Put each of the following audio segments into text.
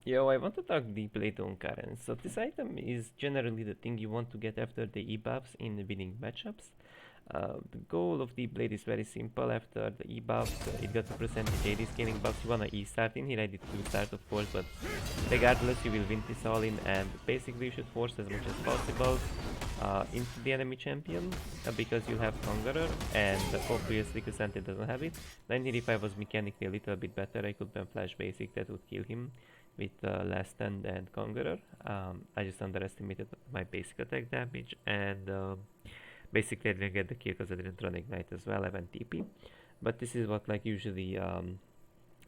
Yo, I want to talk deeply on Garen. So this item is generally the thing you want to get after the E-buffs in the winning matchups. The goal of Deep Blade is very simple. After the E-buffs, it got the percentage AD scaling buffs. You wanna E-start in here. I did Q-start of course, but regardless you will win this all in, and basically you should force as much as possible into the enemy champion because you have Conqueror, and obviously Cassandra doesn't have it. Then here if I was mechanically a little bit better, I could ban Flash Basic, that would kill him with Last Stand and Conqueror. I just underestimated my basic attack damage, and basically I didn't get the kill because I didn't run Ignite as well. I went TP, but this is what like usually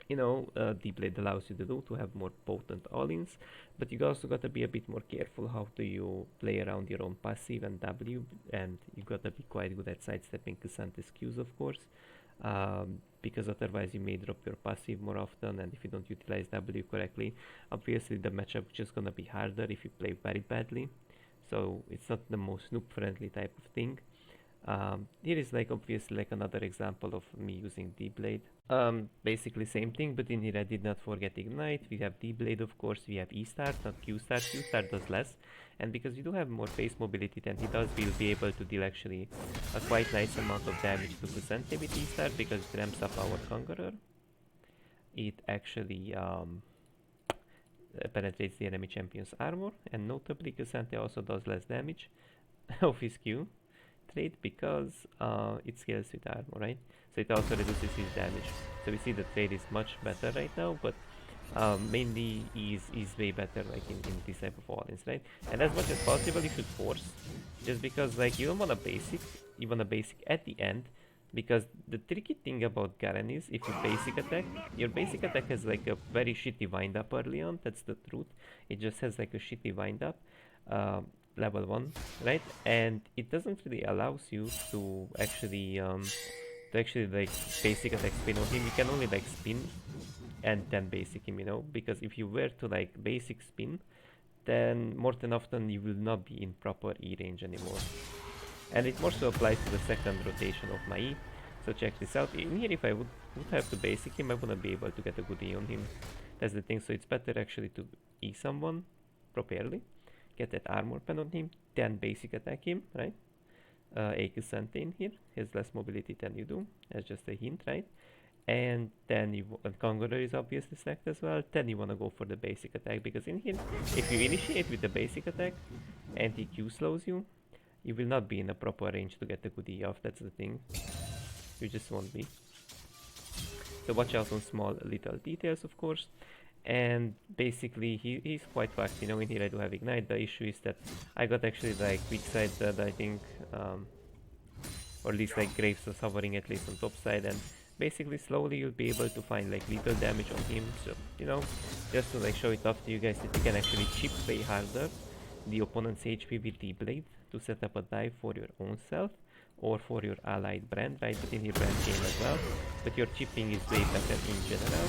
Deep Blade allows you to do, to have more potent all-ins, but you also gotta be a bit more careful how do you play around your own passive and W, and you gotta be quite good at sidestepping Cassandra's Qs, of course, because otherwise you may drop your passive more often, and if you don't utilize W correctly, obviously the matchup is just gonna be harder if you play very badly, so it's not the most noob friendly type of thing. Here is like obviously like another example of me using D-Blade. Basically same thing, but in here I did not forget Ignite. We have D-Blade of course, we have E-Start, not Q-Start. Q-Start does less, and because we do have more face mobility than he does, we'll be able to deal actually a quite nice amount of damage to Kusante with E-Start because it ramps up our Conqueror. It actually penetrates the enemy champion's armor, and notably Kusante also does less damage of his Q trade because it scales with armor, right? So it also reduces his damage. So we see the trade is much better right now, but mainly is way better like in this type of audience, right? And as much as possible you should force, just because like you don't want a basic, you want a basic at the end, because the tricky thing about Garen is if you basic attack, your basic attack has like a very shitty wind up early on, that's the truth. It just has like a shitty wind up. Level 1, right? And it doesn't really allows you to actually like basic attack spin on him. You can only like spin and then basic him, because if you were to like basic spin, then more than often you will not be in proper E range anymore. And it more so applies to the second rotation of my E. So check this out. In here if I would have to basic him, I wouldn't be able to get a good E on him. That's the thing, so it's better actually to E someone properly, get that armor pen on him, then basic attack him, right? Akusante in here has less mobility than you do, as just a hint, right? And then and Conqueror is obviously stacked as well. Then you wanna go for the basic attack, because in here, if you initiate with the basic attack and he Q slows you, you will not be in a proper range to get the good E off. That's the thing. You just won't be. So watch out on small little details, of course. And basically he's quite fast, in here I do have Ignite. The issue is that I got actually like weak side that I think, or at least like Graves was hovering at least on top side, and basically slowly you'll be able to find like little damage on him. So just to like show it off to you guys that you can actually chip way harder the opponent's HP with the blade to set up a dive for your own self or for your allied brand, right? But in here brand game as well, but your chipping is way better in general.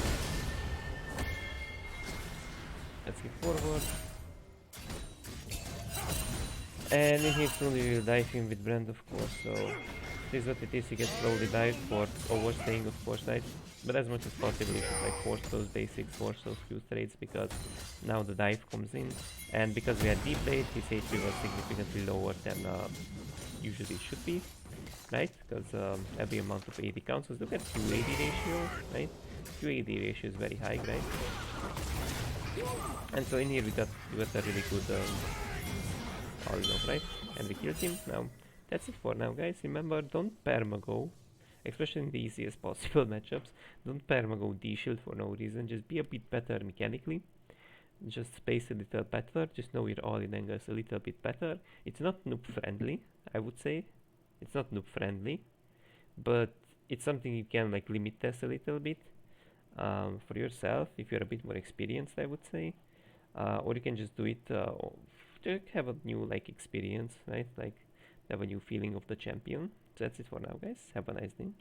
Let's get forward. And in here soon we will dive in with Brand, of course, so this is what it is. You get slowly dive for overstaying, of course, right? But as much as possible you should like force those basics, force those few trades, because now the dive comes in, and because we had deep blade, his HP was significantly lower than usually it should be, right? Because every amount of AD counts. So look at QAD ratio, right? QAD ratio is very high, right? And so in here we got a really good all in all, right? And we killed him. Now that's it for now, guys. Remember, don't permago, especially in the easiest possible matchups. Don't permago D-shield for no reason. Just be a bit better mechanically. Just space a little better. Just know your all-in angles a little bit better. It's not noob friendly, I would say. It's not noob friendly, but it's something you can like limit test a little bit for yourself if you're a bit more experienced, I would say. Or you can just do it to have a new like experience, right? Like have a new feeling of the champion. So that's it for now, guys. Have a nice day.